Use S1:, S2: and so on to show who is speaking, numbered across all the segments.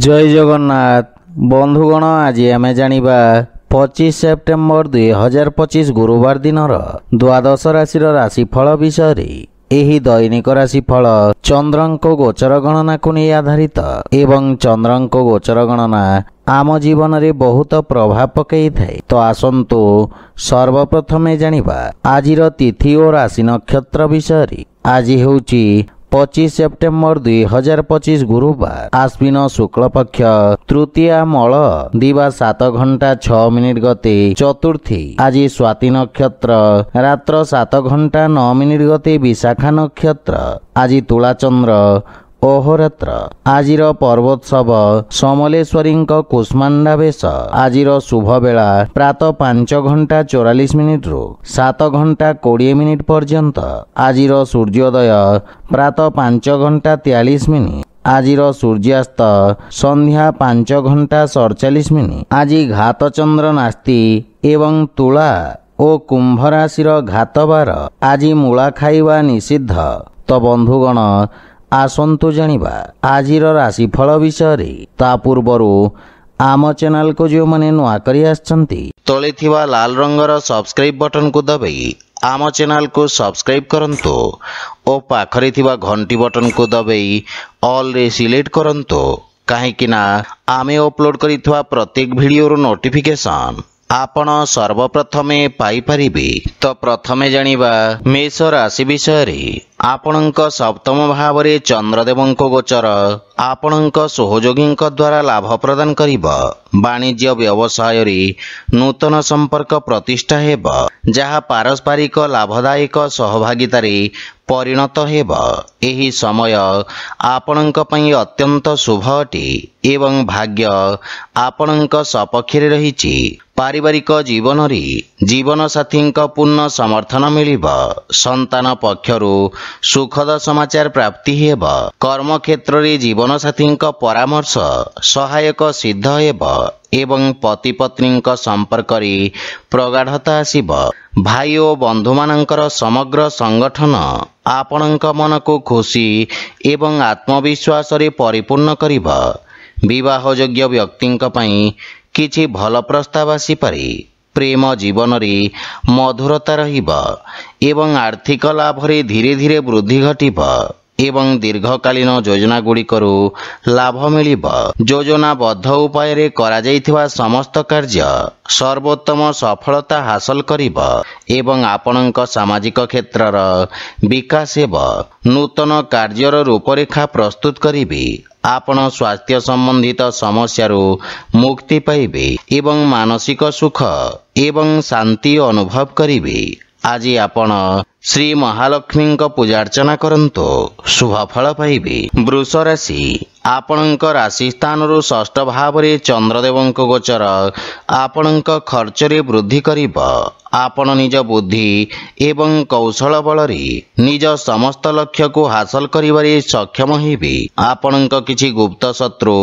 S1: जय जगन्नाथ बंधुगण आज आम जानिबा 25 सेप्टेम्बर 2025 गुरुवार दिन द्वादश राशि राशिफल विषय एही दैनिक राशिफल चंद्रंको गोचर गणना को नहीं आधारित एवं चंद्रंको गोचर गणना आम जीवन में बहुत प्रभाव पकई थाए। तो आसंतु सर्वप्रथमे जानिबा आजिर तिथि और राशि नक्षत्र विषय। आज होउची 25 सेप्टेम्बर 2025 गुरुवार आश्विन शुक्ल पक्ष तृतीया मल दिवा 7 घंटा 6 मिनिट गते चतुर्थी। आज स्वाति नक्षत्र रात्र 7 घंटा 9 मिनिट गते विशाखा नक्षत्र। आज तुला चंद्र अहोरात्र। आजिर पर्वोत्सव समलेश्वरी कुष्मांडा बेश। आजिर शुभ बेला प्रातः 5 घंटा 44 मिनिट रु 7 घंटा 20 मिनिट पर्यंत। आजिर सूर्योदय प्रातः 5 घंटा 43 मिनिट। आजिर सूर्यास्त संध्या 5 घंटा 47 मिनिट। आज घात चंद्र नास्ति एवं तुला और कुंभ राशि घातबार। आज मूला खाइबा निषिद्ध। तो बंधुगण आसंतु जानिबा आजिर राशिफल विषय। ता पूर्वरु आम चैनल को जो माने नुआ करी आछंती तळे थिबा लाल रंगर सब्सक्राइब बटन को दबाई आम चैनल को सब्सक्राइब करंतु और पाखरे थिबा घंटी बटन को दबाई ऑल रे सिलेक्ट करंतु काहेकि ना आमे अपलोड करिथवा प्रत्येक वीडियो रो नोटिफिकेशन आपण सर्वप्रथमे पाई परिबे। तो प्रथमे जानिबा मेष राशि विषय। आपणक सप्तम भाव में चंद्रदेवंक गोचर आपणक सहयोगी द्वारा लाभ प्रदान करिबा। वाणिज्य व्यवसाय रे नूतन संपर्क प्रतिष्ठा हेब जहा पारस्परिक लाभदायक सहभागिता रे परिणत हेब। एही समय आपणक पई अत्यंत शुभ अटे एवं भाग्य आपणक सपक्ष रे रहिछि। पारिवारिक जीवन रे जीवन साथी पूर्ण समर्थन मिलिब। संतान पक्षरु सुखद समाचार प्राप्ति हेब। कर्म क्षेत्र रे जीवन साथी परामर्श सहायक सिद्ध हेब एवं पति पत्नी संपर्क रे प्रगाढ़ता आसिब। भाई और बंधु मानकर समग्र संगठन आपणक मन को खुशी एवं आत्मविश्वास रे परिपूर्ण करिब। विवाह योग्य व्यक्ति किछि भल प्रस्ताव आसी पारे। प्रेम जीवन रे मधुरता रहिब एवं आर्थिक लाभ रे धीरे धीरे वृद्धि घटिब एवं दीर्घकालीन योजना गुड़िकरू लाभ मिलिब। योजनाबद्ध उपाय रे करा जाइथिबा समस्त कार्य सर्वोत्तम सफलता हासिल करिब एवं आपणक सामाजिक क्षेत्रर विकास हेब। नूतन कार्यर रूपरेखा प्रस्तुत करिबे। आपण स्वास्थ्य संबंधित समस्यारू मुक्ति पाइबे एवं मानसिक सुख एवं शांति अनुभव करिबे। आज आपण श्री महालक्ष्मी पूजा अर्चना करंतु शुभ फल पाइबे। वृष राशि आपणक राशि स्थान रु षष्ठ भाव में चंद्रदेवंक गोचर आपणक खर्च रे वृद्धि करिब। आपण निज बुद्धि एवं कौशल बल निज समस्त लक्ष्य को हासिल करिबारे सक्षम हेबे। आपणक किछि गुप्त शत्रु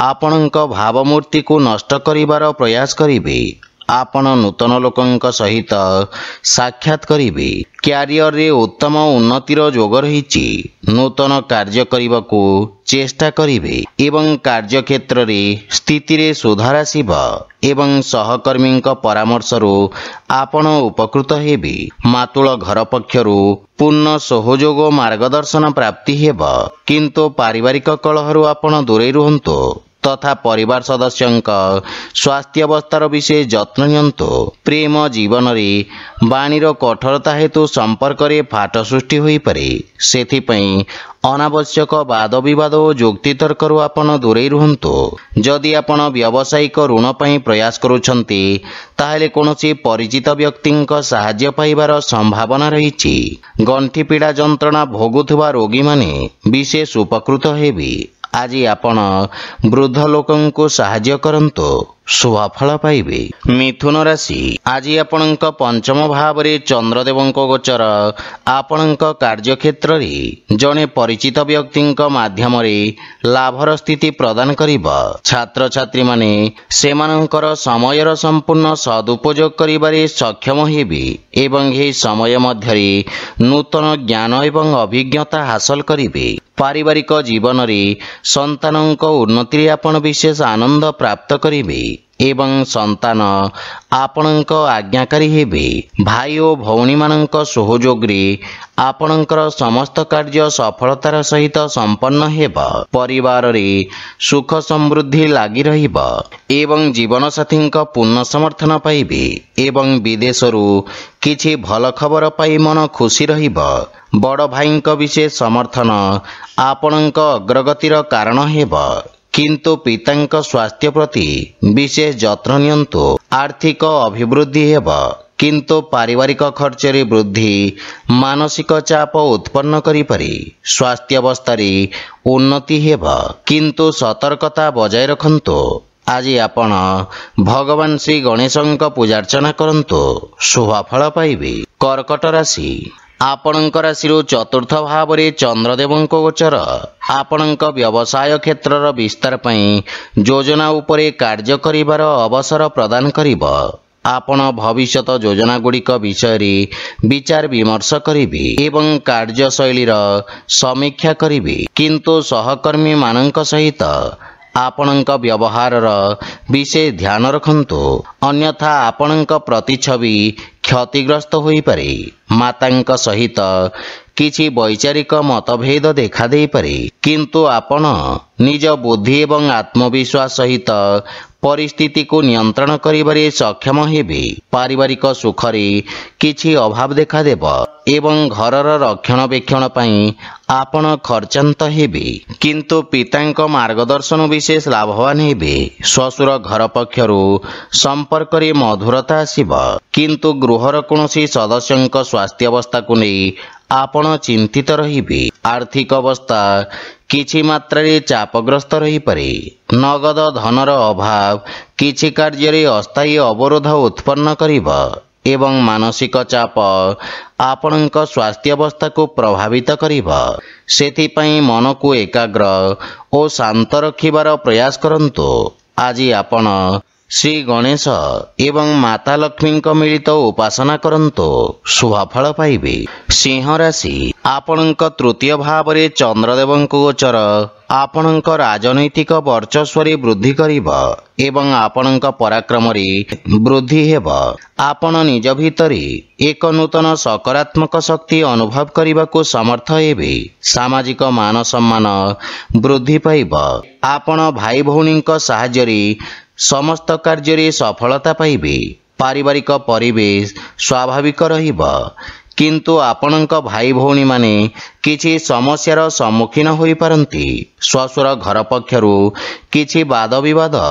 S1: आपणक भावमूर्ति को नष्ट करिबार प्रयास करिबे। आपण नूतन लोकंक सहित साक्षात करिबे। क्यारियर रे उत्तम उन्नतिर जोग रहिछि। नूतन कार्य करिबाकू चेष्टा करिबे एवं कार्य क्षेत्र रे स्थिति रे सुधार आसिब एवं सहकर्मी परामर्श रु आपण उपकृत हेबे। मातुल घर पक्षरु पूर्ण सहयोग मार्गदर्शन प्राप्ति हेब किंतु पारिवारिक कलहरु आपण दूरे रुहंतु तथा परिवार सदस्यों स्वास्थ्य अवस्थार विषय जत्न नियंतु। प्रेम जीवन रे वाणीर कठोरता हेतु संपर्क रे फाट सृष्टि होई पारे। सेथिपई अनावश्यक वाद विवाद और जुक्ति तर्करू आपण दूरे रुहंतु। जदि आपण व्यावसायिक ऋण पई प्रयास करूछंती ताहेले कोनोसी परिचित व्यक्तिंक सहाय्य पाइबार संभावना रहिछि। गंठी पीड़ा जंत्रणा भोगुथुवा रोगी माने विशेष उपकृत हेबी। आज आपण वृद्ध लोकंको सहाय्य करंतु शुभफल पाइबे। मिथुन राशि आज आपणक पंचम भाव में चंद्रदेवଙ୍କ गोचर आपणक कार्यक्षेत्र रे जड़े परिचित व्यक्ति माध्यम लाभर स्थिति प्रदान करिबा। छात्र छात्री माने सेमानकर समयर संपूर्ण सदुपयोग करिबारे सक्षम हेबे एवं यह समय मध्यरे नूतन ज्ञान एवं अभिज्ञता हासिल करिबे। पारिवारिक जीवन रे संतानक उन्नति आपण विशेष आनंद प्राप्त करिबे एवं संतान आपणक आज्ञाकारी हेबे। भाई और भौणी मानक सहयोग रे आपणकर समस्त कार्य सफलतार सहित संपन्न हेबा। परिवार रे सुख समृद्धि लागी रहिबा एवं जीवन साथी पूर्ण समर्थन पाइबे एवं विदेशरू किछि भल खबर पाई मन खुशी रहिबा। बड़ भाई विशेष समर्थन आपणक अग्रगतिर कारण हेबा। किंतु पितांक स्वास्थ्य प्रति विशेष जत्न नियंतु। आर्थिक अभिवृद्धि हेबा किंतु पारिवारिक खर्च रे वृद्धि मानसिक चाप उत्पन्न करि पारे। स्वास्थ्य अवस्था उन्नति हेबा किंतु सतर्कता बजाय रखंतु। आज आपण भगवान श्री गणेशଙ୍କ पूजार्चना करंतु शुभफल पाइबे। कर्कट राशि आपणक राशि चतुर्थ भाव में चंद्रदेवଙ୍କ गोचर आपणक व्यवसाय क्षेत्र विस्तार पई योजना उपरे कार्य करिवार अवसर प्रदान करिबा। आपण भविष्यत योजना गुड़िक विषय रे विचार विमर्श करिबे एवं कार्यशैलीर समीक्षा करिबे किंतु सहकर्मी मानक सहित आपणक व्यवहारर विशेष ध्यान रखंतु अन्यथा आपणक प्रतिछवि क्षतिग्रस्त होई पारे। मातांक सहित किछि वैचारिक मतभेद देखा देई पारे किंतु आपण निज बुद्धि एवं आत्मविश्वास सहित परिस्थिति को नियंत्रण करिबारे सक्षम हेबे। पारिवारिक सुखरे किछि अभाव देखा देब एवं घरर रक्षणाबेक्षण पई आपण खर्चांत हेबे किंतु पितांक मार्गदर्शन विशेष लाभवान हेबे। श्वशुर घर पक्षरु संपर्क रे मधुरता आसीबा किंतु गृहर कोनोसी सदस्यंक स्वास्थ्य अवस्था को नहीं आपण चिंतित रहिबे। आर्थिक अवस्था किछि मात्रा रे चापग्रस्त रही पारे। नगद धनर अभाव किछि कार्य रे अस्थायी अवरोध उत्पन्न करिबा एवं मानसिक चाप आपणक स्वास्थ्य अवस्था को प्रभावित करिबा। सेथि पई मन को एकाग्र और शांत रखिबार प्रयास करंतु। आज आपण श्री गणेश एवं माता लक्ष्मी मिलित उपासना करंतु शुभफल पाइबे। सिंह राशि आपणक तृतीय भाव में चंद्रदेवଙ୍କ गोचर आपणक राजनैतिक वर्चस्व वृद्धि करिबा एवं आपणक पराक्रम रे वृद्धि हेबा। आपण निज भितरे एक नूतन सकारात्मक शक्ति अनुभव करने समर्थ हेबे। सामाजिक मान सम्मान वृद्धि पाइबा। आपण भाई भौणी साहाय्य रे समस्त कार्य रे सफलता पाइबे। पारिवारिक परिवेश स्वाभाविक रहिबा किंतु आपणक भाई भौणी माने किछि समस्यार सम्मुखीन होई पारंती। श्वशुर घर पक्षरु किछि वाद विवाद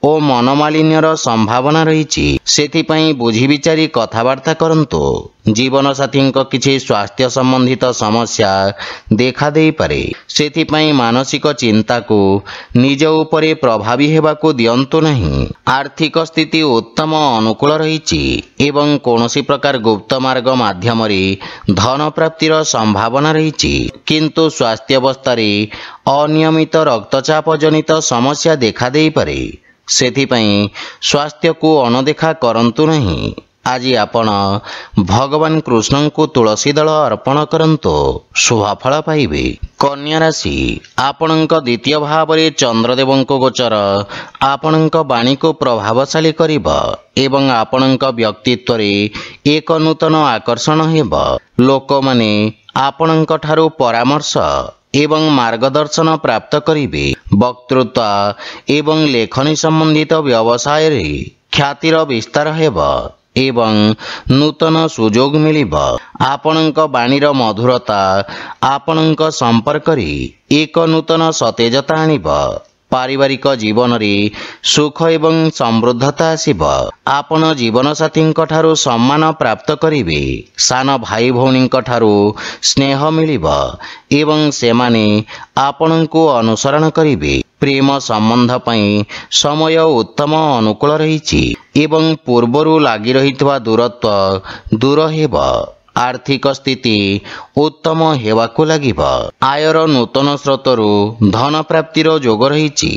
S1: ओ मनमालिन्यर संभावना रही। सेथि पई बुझी विचारी कथबार्ता करंतु। जीवन साथी किछि स्वास्थ्य संबंधित समस्या देखा देई पारे। सेथि पई मानसिक चिंता को निज उपरे प्रभावी हेबाकू दियंतु नहीं। आर्थिक स्थिति उत्तम अनुकूल रही एवं कौनसी प्रकार गुप्त मार्ग माध्यम धन प्राप्तिर संभावना रही किंतु स्वास्थ्य अवस्था अनियमित रक्तचाप जनित समस्या देखा देई पारे। सेथिपई स्वास्थ्य को अनदेखा करंतु नहीं। आज आपण भगवान कृष्ण को तुलसी दल अर्पण करंतु शुभफल पाइबे। कन्या राशि आपणक द्वितीय भाव में चंद्रदेवଙ୍କ गोचर आपणक वाणी को प्रभावशाली करिबा एवं आपणक व्यक्तित्व रे एक नूतन आकर्षण हेबा। लोक माने आपणक ठारू परामर्श एवं मार्गदर्शन प्राप्त करिबे। वक्तृत्व एवं लेखनी संबंधित व्यवसाय रे ख्यातिर विस्तार हेबा एवं नूतन सुजोग मिलिबा। आपणक वाणीर मधुरता आपणक संपर्क रे एक नूतन सतेजता आनिबा। ପାରିବାରିକ ଜୀବନରେ ସୁଖ ଏବଂ ସମୃଦ୍ଧତା ଆସିବ। ଆପଣ ଜୀବନସାଥୀଙ୍କ ଠାରୁ ସମ୍ମାନ ପ୍ରାପ୍ତ କରିବେ। ସାନ ଭାଇ ଭଉଣୀଙ୍କ ଠାରୁ ସ୍ନେହ ମିଳିବ ଏବଂ ସେମାନେ ଆପଣଙ୍କୁ ଅନୁସରଣ କରିବେ। ପ୍ରେମ ସମ୍ବନ୍ଧ ପାଇଁ ସମୟ ଉତ୍ତମ ଅନୁକୂଳ ରହିଛି ଏବଂ ପୂର୍ବରୁ ଲାଗି ରହିଥିବା ଦୂରତ୍ୱ ଦୂର ହେବ। ଆର୍ଥିକ ସ୍ଥିତି ଉତ୍ତମ ହେବାକୁ ଲାଗିବ। ଆୟର ନୂତନ ସ୍ରୋତରୁ ଧନ ପ୍ରାପ୍ତିର ଯୋଗ ରହିଛି।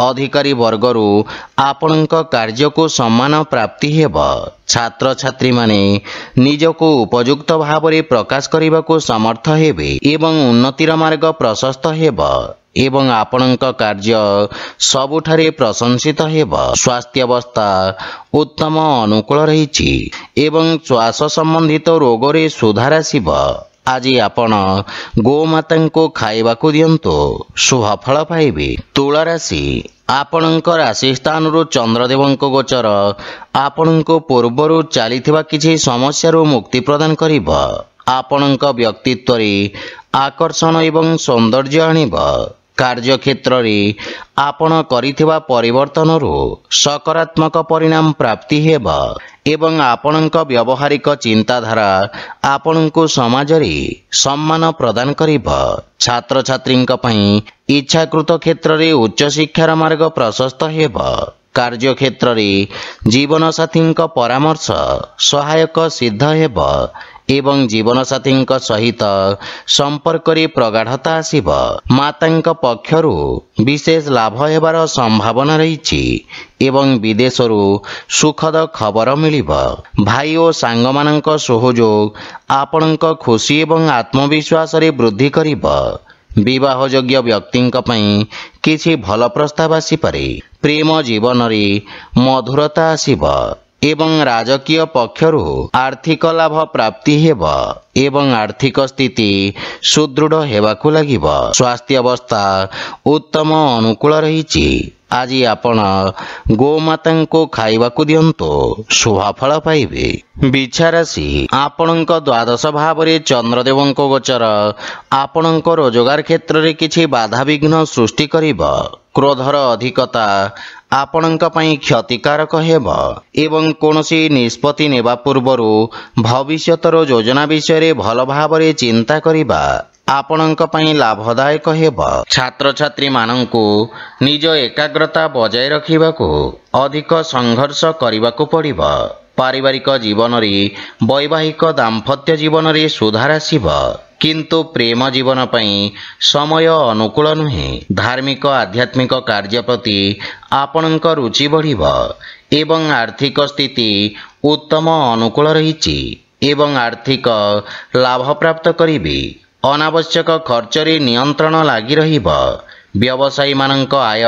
S1: ଅଧିକାରୀ ବର୍ଗରୁ ଆପଣଙ୍କ କାର୍ଯ୍ୟକୁ ସମ୍ମାନ ପ୍ରାପ୍ତି ହେବ। ଛାତ୍ରଛାତ୍ରୀମାନେ ନିଜକୁ ଉପଯୁକ୍ତ ଭାବରେ ପ୍ରକାଶ କରିବାକୁ ସମର୍ଥ ହେବେ ଏବଂ ଉନ୍ନତିର ମାର୍ଗ ପ୍ରଶସ୍ତ ହେବ ଏବଂ ଆପଣଙ୍କ କାର୍ଯ୍ୟ ସବୁଠାରେ ପ୍ରଶଂସିତ ହେବ। ସ୍ୱାସ୍ଥ୍ୟାବସ୍ଥା ଉତ୍ତମ ଅନୁକୂଳ ରହିଛି ଏବଂ ଶ୍ୱାସ ସମ୍ବନ୍ଧିତ ରୋଗରେ ସୁଧାର ଆସିବ। ଆଜି ଆପଣ ଗୋମାତାଙ୍କୁ ଖାଇବାକୁ ଦିଅନ୍ତୁ, ଶୁଭ ଫଳ ପାଇବେ। ତୁଳା ରାଶି, ଆପଣଙ୍କ ରାଶି ସ୍ଥାନରୁ ଚନ୍ଦ୍ରଦେବଙ୍କ ଗୋଚର ଆପଣଙ୍କୁ ପୂର୍ବରୁ ଚାଲିଥିବା କିଛି ସମସ୍ୟାରୁ ମୁକ୍ତି ପ୍ରଦାନ କରିବ। ଆପଣଙ୍କ ବ୍ୟକ୍ତିତ୍ୱରେ ଆକର୍ଷଣ ଏବଂ ସୌନ୍ଦର୍ଯ୍ୟ ଆଣିବ। କାର୍ଯ୍ୟକ୍ଷେତ୍ରରେ ଆପଣ କରିଥିବା ପରିବର୍ତ୍ତନରୁ ସକାରାତ୍ମକ ପରିଣାମ ପ୍ରାପ୍ତି ହେବ ଏବଂ ଆପଣଙ୍କ ବ୍ୟବହାରିକ ଚିନ୍ତାଧାରା ଆପଣଙ୍କୁ ସମାଜରେ ସମ୍ମାନ ପ୍ରଦାନ କରିବ। ଛାତ୍ରଛାତ୍ରୀଙ୍କ ପାଇଁ ଇଚ୍ଛାକୃତ କ୍ଷେତ୍ରରେ ଉଚ୍ଚଶିକ୍ଷାର ମାର୍ଗ ପ୍ରଶସ୍ତ ହେବ। କାର୍ଯ୍ୟକ୍ଷେତ୍ରରେ ଜୀବନସାଥୀଙ୍କ ପରାମର୍ଶ ସହାୟକ ସିଦ୍ଧ ହେବ ଏବଂ ଜୀବନସାଥୀଙ୍କ ସହିତ ସମ୍ପର୍କରେ ପ୍ରଗାଢ଼ତା ଆସିବ। ମାତାଙ୍କ ପକ୍ଷରୁ ବିଶେଷ ଲାଭ ହେବାର ସମ୍ଭାବନା ରହିଛି ଏବଂ ବିଦେଶରୁ ସୁଖଦ ଖବର ମିଳିବ। ଭାଇ ଓ ସାଙ୍ଗମାନଙ୍କ ସହଯୋଗ ଆପଣଙ୍କ ଖୁସି ଏବଂ ଆତ୍ମବିଶ୍ୱାସରେ ବୃଦ୍ଧି କରିବ। ବିବାହଯୋଗ୍ୟ ବ୍ୟକ୍ତିଙ୍କ ପାଇଁ କିଛି ଭଲ ପ୍ରସ୍ତାବ ଆସିପାରେ। ପ୍ରେମ ଜୀବନରେ ମଧୁରତା ଆସିବ ଏବଂ ରାଜକୀୟ ପକ୍ଷରୁ ଆର୍ଥିକ ଲାଭ ପ୍ରାପ୍ତି ହେବ ଏବଂ ଆର୍ଥିକ ସ୍ଥିତି ସୁଦୃଢ଼ ହେବାକୁ ଲାଗିବ। ସ୍ୱାସ୍ଥ୍ୟାବସ୍ଥା ଉତ୍ତମ ଅନୁକୂଳ ରହିଛି। ଆଜି ଆପଣ ଗୋମାତାଙ୍କୁ ଖାଇବାକୁ ଦିଅନ୍ତୁ, ଶୁଭ ଫଳ ପାଇବେ। ବିଛା ରାଶି, ଆପଣଙ୍କ ଦ୍ୱାଦଶ ଭାବରେ ଚନ୍ଦ୍ରଦେବଙ୍କ ଗୋଚର ଆପଣଙ୍କ ରୋଜଗାର କ୍ଷେତ୍ରରେ କିଛି ବାଧାବିଘ୍ନ ସୃଷ୍ଟି କରିବ। କ୍ରୋଧର ଅଧିକତା ଆପଣଙ୍କ ପାଇଁ କ୍ଷତିକାରକ ହେବ ଏବଂ କୌଣସି ନିଷ୍ପତ୍ତି ନେବା ପୂର୍ବରୁ ଭବିଷ୍ୟତର ଯୋଜନା ବିଷୟରେ ଭଲ ଭାବରେ ଚିନ୍ତା କରିବା ଆପଣଙ୍କ ପାଇଁ ଲାଭଦାୟକ ହେବ। ଛାତ୍ରଛାତ୍ରୀମାନଙ୍କୁ ନିଜ ଏକାଗ୍ରତା ବଜାୟ ରଖିବାକୁ ଅଧିକ ସଂଘର୍ଷ କରିବାକୁ ପଡ଼ିବ। ପାରିବାରିକ ଜୀବନରେ ବୈବାହିକ ଦାମ୍ପତ୍ୟ ଜୀବନରେ ସୁଧାର ଆସିବ କିନ୍ତୁ ପ୍ରେମ ଜୀବନ ପାଇଁ ସମୟ ଅନୁକୂଳ ନୁହେଁ। ଧାର୍ମିକ ଆଧ୍ୟାତ୍ମିକ କାର୍ଯ୍ୟ ପ୍ରତି ଆପଣଙ୍କ ରୁଚି ବଢ଼ିବ ଏବଂ ଆର୍ଥିକ ସ୍ଥିତି ଉତ୍ତମ ଅନୁକୂଳ ରହିଛି ଏବଂ ଆର୍ଥିକ ଲାଭ ପ୍ରାପ୍ତ କରିବେ। ଅନାବଶ୍ୟକ ଖର୍ଚ୍ଚରେ ନିୟନ୍ତ୍ରଣ ଲାଗି ରହିବ। ବ୍ୟବସାୟୀମାନଙ୍କ ଆୟ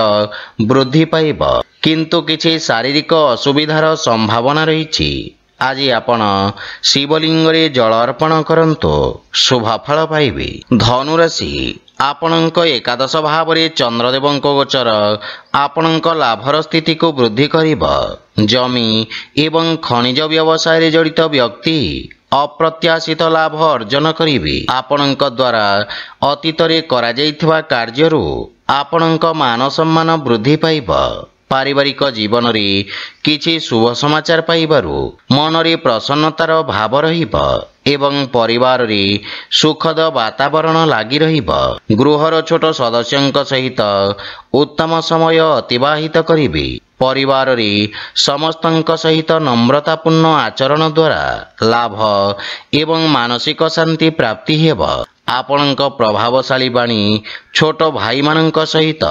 S1: ବୃଦ୍ଧି ପାଇବ କିନ୍ତୁ କିଛି ଶାରୀରିକ ଅସୁବିଧାର ସମ୍ଭାବନା ରହିଛି। ଆଜି ଆପଣ ଶିବଲିଙ୍ଗରେ ଜଳ ଅର୍ପଣ କରନ୍ତୁ, ଶୁଭ ଫଳ ପାଇବେ। ଧନୁରାଶି, ଆପଣଙ୍କ ଏକାଦଶ ଭାବରେ ଚନ୍ଦ୍ରଦେବଙ୍କ ଗୋଚର ଆପଣଙ୍କ ଲାଭର ସ୍ଥିତିକୁ ବୃଦ୍ଧି କରିବ। ଜମି ଏବଂ ଖଣିଜ ବ୍ୟବସାୟରେ ଜଡ଼ିତ ବ୍ୟକ୍ତି ଅପ୍ରତ୍ୟାଶିତ ଲାଭ ଅର୍ଜନ କରିବେ। ଆପଣଙ୍କ ଦ୍ୱାରା ଅତୀତରେ କରାଯାଇଥିବା କାର୍ଯ୍ୟରୁ ଆପଣଙ୍କ ମାନ ସମ୍ମାନ ବୃଦ୍ଧି ପାଇବ। ପାରିବାରିକ ଜୀବନରେ କିଛି ଶୁଭ ସମାଚାର ପାଇବାରୁ ମନରେ ପ୍ରସନ୍ନତାର ଭାବ ରହିବ ଏବଂ ପରିବାରରେ ସୁଖଦ ବାତାବରଣ ଲାଗି ରହିବ। ଗୃହର ଛୋଟ ସଦସ୍ୟଙ୍କ ସହିତ ଉତ୍ତମ ସମୟ ଅତିବାହିତ କରିବେ। ପରିବାରରେ ସମସ୍ତଙ୍କ ସହିତ ନମ୍ରତାପୂର୍ଣ୍ଣ ଆଚରଣ ଦ୍ୱାରା ଲାଭ ଏବଂ ମାନସିକ ଶାନ୍ତି ପ୍ରାପ୍ତି ହେବ। ଆପଣଙ୍କ ପ୍ରଭାବଶାଳୀ ବାଣୀ ଛୋଟ ଭାଇମାନଙ୍କ ସହିତ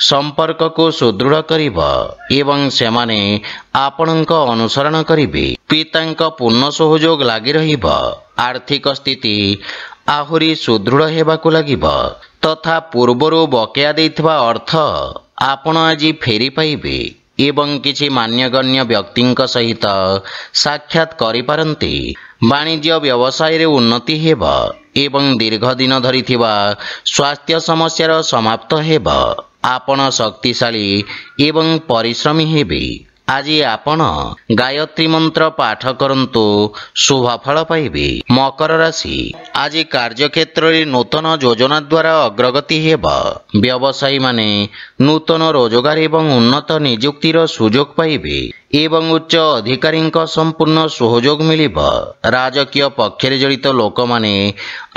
S1: ସମ୍ପର୍କକୁ ସୁଦୃଢ଼ କରିବ ଏବଂ ସେମାନେ ଆପଣଙ୍କ ଅନୁସରଣ କରିବେ। ପିତାଙ୍କ ପୂର୍ଣ୍ଣ ସହଯୋଗ ଲାଗି ରହିବ। ଆର୍ଥିକ ସ୍ଥିତି ଆହୁରି ସୁଦୃଢ଼ ହେବାକୁ ଲାଗିବ ତଥା ପୂର୍ବରୁ ବକେୟା ଦେଇଥିବା ଅର୍ଥ ଆପଣ ଆଜି ଫେରି ପାଇବେ ଏବଂ କିଛି ମାନ୍ୟଗଣ୍ୟ ବ୍ୟକ୍ତିଙ୍କ ସହିତ ସାକ୍ଷାତ କରିପାରନ୍ତି। ବାଣିଜ୍ୟ ବ୍ୟବସାୟରେ ଉନ୍ନତି ହେବ ଏବଂ ଦୀର୍ଘ ଦିନ ଧରିଥିବା ସ୍ୱାସ୍ଥ୍ୟ ସମସ୍ୟାର ସମାପ୍ତ ହେବ। ଆପଣ ଶକ୍ତିଶାଳୀ ଏବଂ ପରିଶ୍ରମୀ ହେବେ। ଆଜି ଆପଣ ଗାୟତ୍ରୀ ମନ୍ତ୍ର ପାଠ କରନ୍ତୁ, ଶୁଭଫଳ ପାଇବେ। ମକର ରାଶି, ଆଜି କାର୍ଯ୍ୟକ୍ଷେତ୍ରରେ ନୂତନ ଯୋଜନା ଦ୍ୱାରା ଅଗ୍ରଗତି ହେବ। ବ୍ୟବସାୟୀମାନେ ନୂତନ ରୋଜଗାର ଏବଂ ଉନ୍ନତ ନିଯୁକ୍ତିର ସୁଯୋଗ ପାଇବେ ଏବଂ ଉଚ୍ଚ ଅଧିକାରୀଙ୍କ ସମ୍ପୂର୍ଣ୍ଣ ସହଯୋଗ ମିଳିବ। ରାଜକୀୟ ପକ୍ଷରେ ଜଡ଼ିତ ଲୋକମାନେ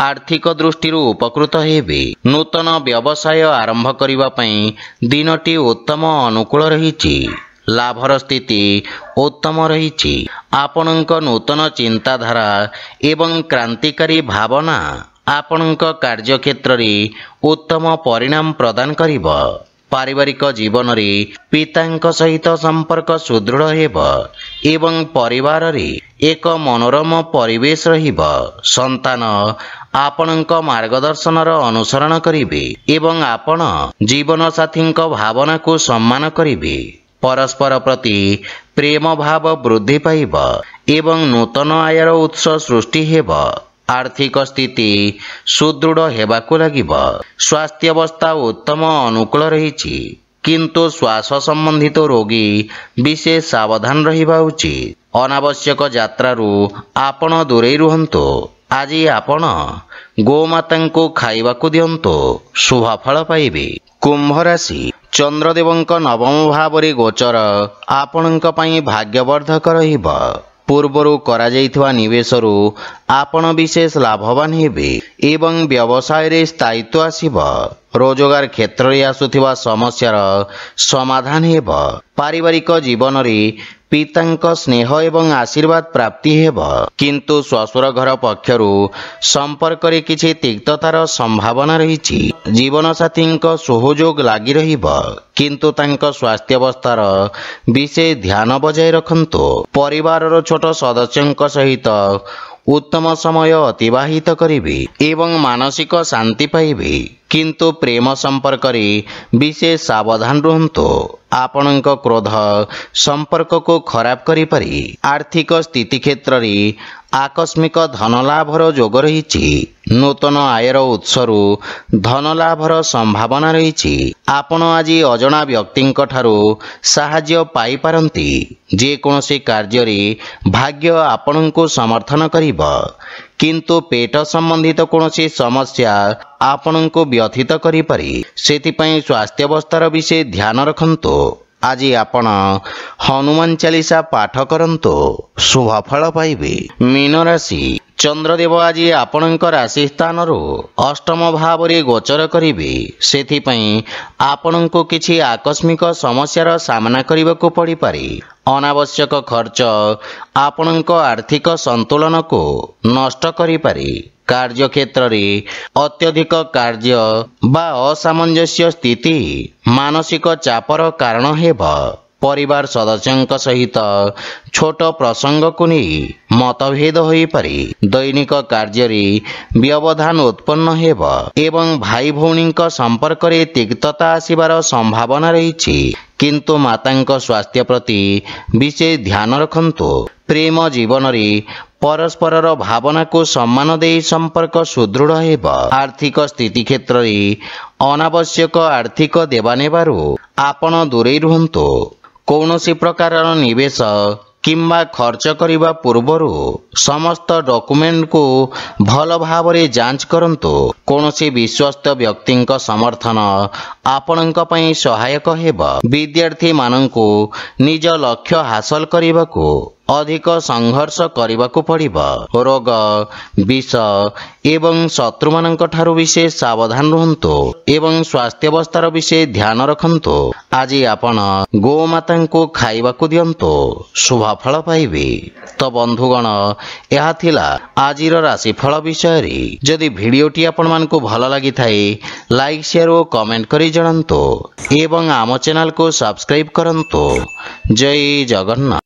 S1: ଆର୍ଥିକ ଦୃଷ୍ଟିରୁ ଉପକୃତ ହେବେ। ନୂତନ ବ୍ୟବସାୟ ଆରମ୍ଭ କରିବା ପାଇଁ ଦିନଟି ଉତ୍ତମ ଅନୁକୂଳ ରହିଛି। ଲାଭର ସ୍ଥିତି ଉତ୍ତମ ରହିଛି। ଆପଣଙ୍କ ନୂତନ ଚିନ୍ତାଧାରା ଏବଂ କ୍ରାନ୍ତିକାରୀ ଭାବନା ଆପଣଙ୍କ କାର୍ଯ୍ୟକ୍ଷେତ୍ରରେ ଉତ୍ତମ ପରିଣାମ ପ୍ରଦାନ କରିବ। ପାରିବାରିକ ଜୀବନରେ ପିତାଙ୍କ ସହିତ ସମ୍ପର୍କ ସୁଦୃଢ଼ ହେବ ଏବଂ ପରିବାରରେ ଏକ ମନୋରମ ପରିବେଶ ରହିବ। ସନ୍ତାନ ଆପଣଙ୍କ ମାର୍ଗଦର୍ଶନର ଅନୁସରଣ କରିବେ ଏବଂ ଆପଣ ଜୀବନସାଥୀଙ୍କ ଭାବନାକୁ ସମ୍ମାନ କରିବେ। ପରସ୍ପର ପ୍ରତି ପ୍ରେମ ଭାବ ବୃଦ୍ଧି ପାଇବ ଏବଂ ନୂତନ ଆୟର ଉତ୍ସ ସୃଷ୍ଟି ହେବ। ଆର୍ଥିକ ସ୍ଥିତି ସୁଦୃଢ଼ ହେବାକୁ ଲାଗିବ। ସ୍ୱାସ୍ଥ୍ୟାବସ୍ଥା ଉତ୍ତମ ଅନୁକୂଳ ରହିଛି, କିନ୍ତୁ ଶ୍ୱାସ ସମ୍ବନ୍ଧିତ ରୋଗୀ ବିଶେଷ ସାବଧାନ ରହିବା ଉଚିତ। ଅନାବଶ୍ୟକ ଯାତ୍ରାରୁ ଆପଣ ଦୂରେଇ ରୁହନ୍ତୁ। ଆଜି ଆପଣ ଗୋମାତାଙ୍କୁ ଖାଇବାକୁ ଦିଅନ୍ତୁ, ଶୁଭଫଳ ପାଇବେ। କୁମ୍ଭ ରାଶି, ଚନ୍ଦ୍ରଦେବଙ୍କ ନବମ ଭାବରେ ଗୋଚର ଆପଣଙ୍କ ପାଇଁ ଭାଗ୍ୟବର୍ଦ୍ଧକ ରହିବ। ପୂର୍ବରୁ କରାଯାଇଥିବା ନିବେଶରୁ ଆପଣ ବିଶେଷ ଲାଭବାନ ହେବେ ଏବଂ ବ୍ୟବସାୟରେ ସ୍ଥାୟିତ୍ୱ ଆସିବ। ରୋଜଗାର କ୍ଷେତ୍ରରେ ଆସୁଥିବା ସମସ୍ୟାର ସମାଧାନ ହେବ। ପାରିବାରିକ ଜୀବନରେ ପିତାଙ୍କ ସ୍ନେହ ଏବଂ ଆଶୀର୍ବାଦ ପ୍ରାପ୍ତି ହେବ, କିନ୍ତୁ ଶ୍ୱଶୁର ଘର ପକ୍ଷରୁ ସମ୍ପର୍କରେ କିଛି ତିକ୍ତତାର ସମ୍ଭାବନା ରହିଛି। ଜୀବନସାଥୀଙ୍କ ସହଯୋଗ ଲାଗି ରହିବ, କିନ୍ତୁ ତାଙ୍କ ସ୍ୱାସ୍ଥ୍ୟାବସ୍ଥାର ବିଶେଷ ଧ୍ୟାନ ବଜାୟ ରଖନ୍ତୁ। ପରିବାରର ଛୋଟ ସଦସ୍ୟଙ୍କ ସହିତ ଉତ୍ତମ ସମୟ ଅତିବାହିତ କରିବେ ଏବଂ ମାନସିକ ଶାନ୍ତି ପାଇବେ, କିନ୍ତୁ ପ୍ରେମ ସମ୍ପର୍କରେ ବିଶେଷ ସାବଧାନ ରୁହନ୍ତୁ। ଆପଣଙ୍କ କ୍ରୋଧ ସମ୍ପର୍କକୁ ଖରାପ କରିପାରେ। ଆର୍ଥିକ ସ୍ଥିତି କ୍ଷେତ୍ରରେ ଆକସ୍ମିକ ଧନଲାଭର ଯୋଗ ରହିଛି। ନୂତନ ଆୟର ଉତ୍ସରୁ ଧନଲାଭର ସମ୍ଭାବନା ରହିଛି। ଆପଣ ଆଜି ଅଜଣା ବ୍ୟକ୍ତିଙ୍କ ଠାରୁ ସାହାଯ୍ୟ ପାଇପାରନ୍ତି। ଯେକୌଣସି କାର୍ଯ୍ୟରେ ଭାଗ୍ୟ ଆପଣଙ୍କୁ ସମର୍ଥନ କରିବ, କିନ୍ତୁ ପେଟ ସମ୍ବନ୍ଧିତ କୌଣସି ସମସ୍ୟା ଆପଣଙ୍କୁ ବ୍ୟଥିତ କରିପାରେ। ସେଥିପାଇଁ ସ୍ୱାସ୍ଥ୍ୟାବସ୍ଥାର ବିଶେଷ ଧ୍ୟାନ ରଖନ୍ତୁ। ଆଜି ଆପଣ ହନୁମାନ ଚାଳିଶା ପାଠ କରନ୍ତୁ, ଶୁଭଫଳ ପାଇବେ। ମୀନ ରାଶି, ଚନ୍ଦ୍ରଦେବ ଆଜି ଆପଣଙ୍କ ରାଶି ସ୍ଥାନରୁ ଅଷ୍ଟମ ଭାବରେ ଗୋଚର କରିବେ। ସେଥିପାଇଁ ଆପଣଙ୍କୁ କିଛି ଆକସ୍ମିକ ସମସ୍ୟାର ସାମ୍ନା କରିବାକୁ ପଡ଼ିପାରେ। ଅନାବଶ୍ୟକ ଖର୍ଚ୍ଚ ଆପଣଙ୍କ ଆର୍ଥିକ ସନ୍ତୁଳନକୁ ନଷ୍ଟ କରିପାରେ। କାର୍ଯ୍ୟକ୍ଷେତ୍ରରେ ଅତ୍ୟଧିକ କାର୍ଯ୍ୟ ବା ଅସାମଞ୍ଜସ୍ୟ ସ୍ଥିତି ମାନସିକ ଚାପର କାରଣ ହେବ। ପରିବାର ସଦସ୍ୟଙ୍କ ସହିତ ଛୋଟ ପ୍ରସଙ୍ଗକୁ ନେଇ ମତଭେଦ ହୋଇପାରେ। ଦୈନିକ କାର୍ଯ୍ୟରେ ବ୍ୟବଧାନ ଉତ୍ପନ୍ନ ହେବ ଏବଂ ଭାଇ ଭଉଣୀଙ୍କ ସମ୍ପର୍କରେ ତିକ୍ତତା ଆସିବାର ସମ୍ଭାବନା ରହିଛି, କିନ୍ତୁ ମାତାଙ୍କ ସ୍ୱାସ୍ଥ୍ୟ ପ୍ରତି ବିଶେଷ ଧ୍ୟାନ ରଖନ୍ତୁ। ପ୍ରେମ ଜୀବନରେ ପରସ୍ପରର ଭାବନାକୁ ସମ୍ମାନ ଦେଇ ସମ୍ପର୍କ ସୁଦୃଢ଼ ହେବ। ଆର୍ଥିକ ସ୍ଥିତି କ୍ଷେତ୍ରରେ ଅନାବଶ୍ୟକ ଆର୍ଥିକ ଦେବାନେବାରୁ ଆପଣ ଦୂରେଇ ରୁହନ୍ତୁ। କୌଣସି ପ୍ରକାରର ନିବେଶ କିମ୍ବା ଖର୍ଚ୍ଚ କରିବା ପୂର୍ବରୁ ସମସ୍ତ ଡକୁମେଣ୍ଟକୁ ଭଲ ଭାବରେ ଯାଞ୍ଚ କରନ୍ତୁ। କୌଣସି ବିଶ୍ୱସ୍ତ ବ୍ୟକ୍ତିଙ୍କ ସମର୍ଥନ ଆପଣଙ୍କ ପାଇଁ ସହାୟକ ହେବ। ବିଦ୍ୟାର୍ଥୀମାନଙ୍କୁ ନିଜ ଲକ୍ଷ୍ୟ ହାସଲ କରିବାକୁ ଅଧିକ ସଂଘର୍ଷ କରିବାକୁ ପଡ଼ିବ। ରୋଗ, ବିଷ ଏବଂ ଶତ୍ରୁମାନଙ୍କ ଠାରୁ ବିଶେଷ ସାବଧାନ ରୁହନ୍ତୁ ଏବଂ ସ୍ୱାସ୍ଥ୍ୟାବସ୍ଥାର ବିଶେଷ ଧ୍ୟାନ ରଖନ୍ତୁ। ଆଜି ଆପଣ ଗୋମାତାଙ୍କୁ ଖାଇବାକୁ ଦିଅନ୍ତୁ, ଶୁଭଫଳ ପାଇବେ। ତ ବନ୍ଧୁଗଣ, ଏହା ଥିଲା ଆଜିର ରାଶିଫଳ ବିଷୟରେ। ଯଦି ଭିଡ଼ିଓଟି ଆପଣମାନଙ୍କୁ ଭଲ ଲାଗିଥାଏ, ଲାଇକ୍, ସେୟାର ଓ କମେଣ୍ଟ କରି ଜଣାନ୍ତୁ ଏବଂ ଆମ ଚ୍ୟାନେଲକୁ ସବସ୍କ୍ରାଇବ୍ କରନ୍ତୁ। ଜୟ ଜଗନ୍ନାଥ।